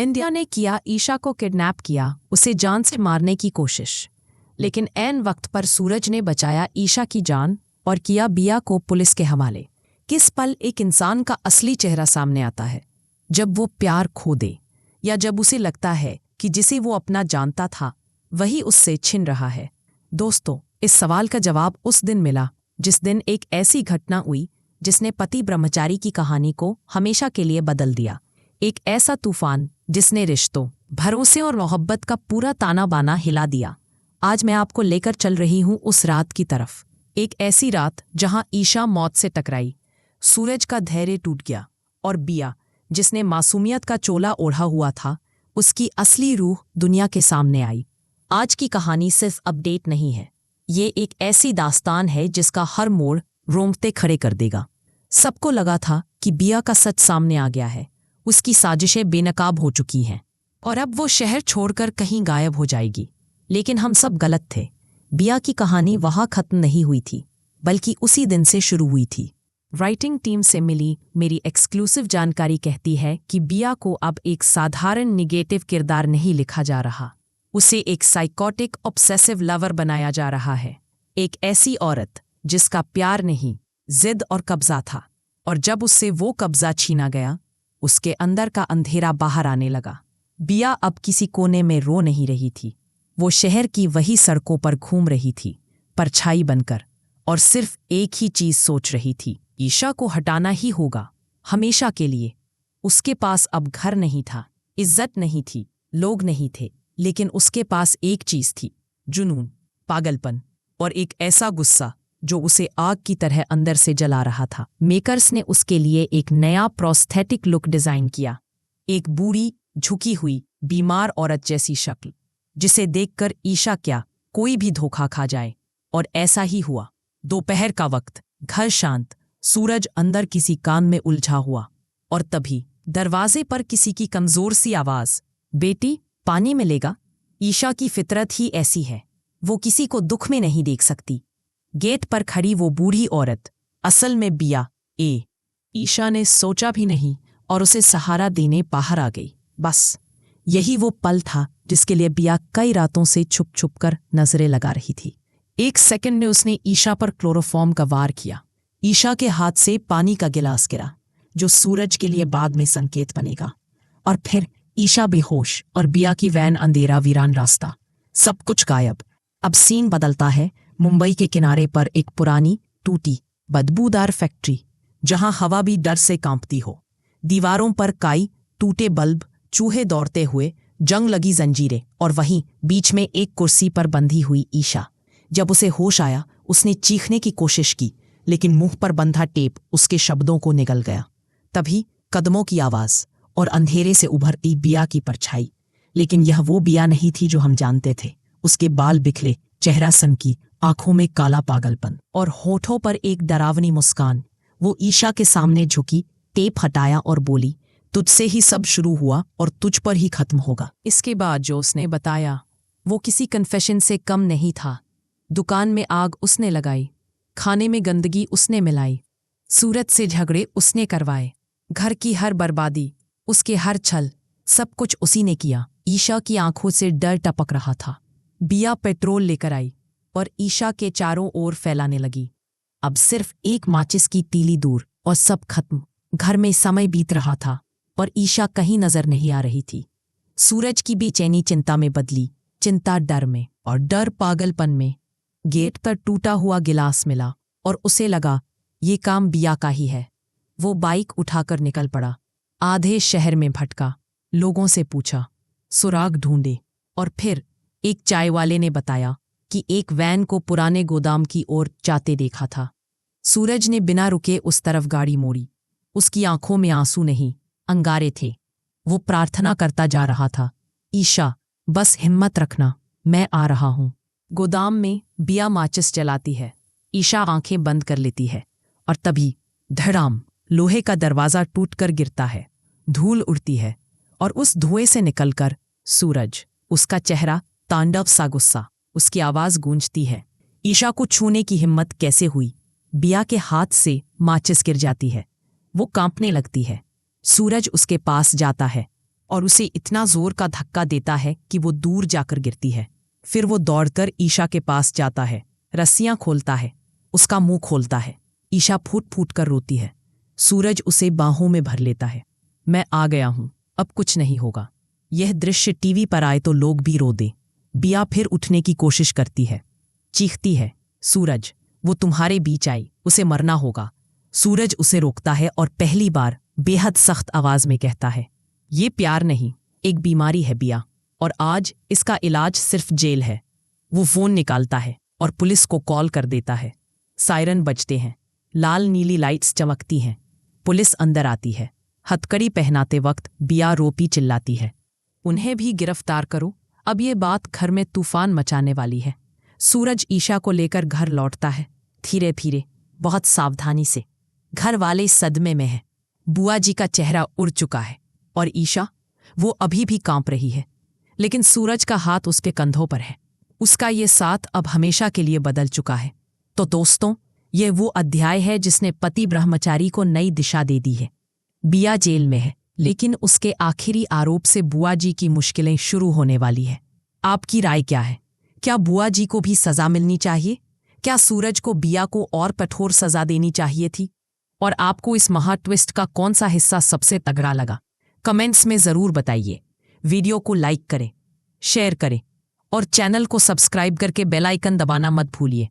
India ने किया ईशा को किडनैप किया, उसे जान से मारने की कोशिश, लेकिन ऐन वक्त पर सूरज ने बचाया ईशा की जान और किया बिया को पुलिस के हवाले। किस पल एक इंसान का असली चेहरा सामने आता है? जब वो प्यार खो दे, या जब उसे लगता है कि जिसे वो अपना जानता था वही उससे छिन रहा है। दोस्तों, इस सवाल का जवाब उस दिन मिला जिस दिन एक ऐसी घटना हुई जिसने पति ब्रह्मचारी की कहानी को हमेशा के लिए बदल दिया। एक ऐसा तूफान जिसने रिश्तों, भरोसे और मोहब्बत का पूरा ताना बाना हिला दिया। आज मैं आपको लेकर चल रही हूं उस रात की तरफ। एक ऐसी रात जहां ईशा मौत से टकराई, सूरज का धैर्य टूट गया और बिया, जिसने मासूमियत का चोला ओढ़ा हुआ था, उसकी असली रूह दुनिया के सामने आई। आज की कहानी सिर्फ अपडेट नहीं है, ये एक ऐसी दास्तान है जिसका हर मोड़ रोंगटे खड़े कर देगा। सबको लगा था कि बिया का सच सामने आ गया है, उसकी साजिशें बेनकाब हो चुकी हैं और अब वो शहर छोड़कर कहीं गायब हो जाएगी। लेकिन हम सब गलत थे। बिया की कहानी वहां खत्म नहीं हुई थी, बल्कि उसी दिन से शुरू हुई थी। राइटिंग टीम से मिली मेरी एक्सक्लूसिव जानकारी कहती है कि बिया को अब एक साधारण निगेटिव किरदार नहीं लिखा जा रहा, उसे एक साइकोटिक ऑब्सेसिव लवर बनाया जा रहा है। एक ऐसी औरत जिसका प्यार नहीं, जिद और कब्जा था, और जब उससे वो कब्जा छीना गया, उसके अंदर का अंधेरा बाहर आने लगा। बिया अब किसी कोने में रो नहीं रही थी, वो शहर की वही सड़कों पर घूम रही थी, परछाई बनकर, और सिर्फ एक ही चीज सोच रही थी, ईशा को हटाना ही होगा, हमेशा के लिए। उसके पास अब घर नहीं था, इज्जत नहीं थी, लोग नहीं थे, लेकिन उसके पास एक चीज थी, जुनून, पागलपन और एक ऐसा गुस्सा जो उसे आग की तरह अंदर से जला रहा था। मेकर्स ने उसके लिए एक नया प्रोस्थेटिक लुक डिजाइन किया, एक बूढ़ी, झुकी हुई, बीमार औरत जैसी शक्ल, जिसे देखकर ईशा क्या कोई भी धोखा खा जाए। और ऐसा ही हुआ। दोपहर का वक्त, घर शांत, सूरज अंदर किसी काम में उलझा हुआ, और तभी दरवाजे पर किसी की कमजोर सी आवाज, बेटी पानी मिलेगा? ईशा की फितरत ही ऐसी है, वो किसी को दुख में नहीं देख सकती। गेट पर खड़ी वो बूढ़ी औरत असल में बिया ईशा ने सोचा भी नहीं और उसे सहारा देने बाहर आ गई। बस यही वो पल था जिसके लिए बिया कई रातों से छुप छुप कर नजरें लगा रही थी। एक सेकंड में उसने ईशा पर क्लोरोफॉर्म का वार किया। ईशा के हाथ से पानी का गिलास गिरा, जो सूरज के लिए बाद में संकेत बनेगा। और फिर ईशा बेहोश और बिया की वैन अंधेरा वीरान रास्ता, सब कुछ गायब। अब सीन बदलता है मुंबई के किनारे पर एक पुरानी, टूटी, बदबूदार फैक्ट्री, जहां हवा भी डर से कांपती हो। दीवारों पर काई, टूटे बल्ब, चूहे दौड़ते हुए, जंग लगी जंजीरें, और वहीं बीच में एक कुर्सी पर बंधी हुई ईशा। जब उसे होश आया, उसने चीखने की कोशिश की, लेकिन मुंह पर बंधा टेप उसके शब्दों को निगल गया। तभी कदमों की आवाज और अंधेरे से उभरती बिया की परछाई। लेकिन यह वो बिया नहीं थी जो हम जानते थे। उसके बाल बिखरे, चेहरा सनकी, आंखों में काला पागलपन और होठों पर एक डरावनी मुस्कान। वो ईशा के सामने झुकी, टेप हटाया और बोली, तुझसे ही सब शुरू हुआ और तुझ पर ही खत्म होगा। इसके बाद जो उसने बताया वो किसी कन्फेशन से कम नहीं था। दुकान में आग उसने लगाई, खाने में गंदगी उसने मिलाई, सूरज से झगड़े उसने करवाए, घर की हर बर्बादी, उसके हर छल, सब कुछ उसी ने किया। ईशा की आंखों से डर टपक रहा था। बिया पेट्रोल लेकर आई और ईशा के चारों ओर फैलाने लगी। अब सिर्फ एक माचिस की तीली दूर और सब खत्म। घर में समय बीत रहा था और ईशा कहीं नजर नहीं आ रही थी। सूरज की बेचैनी चिंता में बदली, चिंता डर में, और डर पागलपन में। गेट पर टूटा हुआ गिलास मिला और उसे लगा ये काम बिया का ही है। वो बाइक उठाकर निकल पड़ा, आधे शहर में भटका, लोगों से पूछा, सुराग ढूंढे, और फिर एक चाय वाले ने बताया कि एक वैन को पुराने गोदाम की ओर जाते देखा था। सूरज ने बिना रुके उस तरफ गाड़ी मोड़ी। उसकी आंखों में आंसू नहीं, अंगारे थे। वो प्रार्थना करता जा रहा था, ईशा बस हिम्मत रखना, मैं आ रहा हूं। गोदाम में बिया माचिस जलाती है, ईशा आंखें बंद कर लेती है, और तभी धड़ाम, लोहे का दरवाजा टूटकर गिरता है, धूल उड़ती है, और उस धुएं से निकलकर सूरज, उसका चेहरा तांडव सा गुस्सा, उसकी आवाज गूंजती है। ईशा को छूने की हिम्मत कैसे हुई? बिया के हाथ से माचिस गिर जाती है, वो कांपने लगती है। सूरज उसके पास जाता है और उसे इतना जोर का धक्का देता है कि वो दूर जाकर गिरती है। फिर वो दौड़कर ईशा के पास जाता है, रस्सियां खोलता है, उसका मुंह खोलता है। ईशा फूट फूट कर रोती है। सूरज उसे बाहों में भर लेता है। मैं आ गया हूं, अब कुछ नहीं होगा। यह दृश्य टीवी पर आए तो लोग भी रो दें। बिया फिर उठने की कोशिश करती है, चीखती है, सूरज, वो तुम्हारे बीच आई, उसे मरना होगा। सूरज उसे रोकता है और पहली बार बेहद सख्त आवाज में कहता है, ये प्यार नहीं, एक बीमारी है बिया, और आज इसका इलाज सिर्फ जेल है। वो फोन निकालता है और पुलिस को कॉल कर देता है। सायरन बजते हैं, लाल नीली लाइट्स चमकती हैं। पुलिस अंदर आती है। हथकड़ी पहनाते वक्त बिया रोपी चिल्लाती है, उन्हें भी गिरफ्तार करो, अब ये बात घर में तूफान मचाने वाली है। सूरज ईशा को लेकर घर लौटता है, धीरे धीरे, बहुत सावधानी से। घर वाले सदमे में हैं। बुआ जी का चेहरा उड़ चुका है और ईशा, वो अभी भी कांप रही है, लेकिन सूरज का हाथ उसके कंधों पर है। उसका ये साथ अब हमेशा के लिए बदल चुका है। तो दोस्तों, यह वो अध्याय है जिसने पति ब्रह्मचारी को नई दिशा दे दी है। बिया जेल में है, लेकिन उसके आखिरी आरोप से बुआ जी की मुश्किलें शुरू होने वाली है। आपकी राय क्या है? क्या बुआ जी को भी सजा मिलनी चाहिए? क्या सूरज को बिया को और कठोर सजा देनी चाहिए थी? और आपको इस महा ट्विस्ट का कौन सा हिस्सा सबसे तगड़ा लगा? कमेंट्स में ज़रूर बताइए। वीडियो को लाइक करें, शेयर करें और चैनल को सब्सक्राइब करके बेल आइकन दबाना मत भूलिए।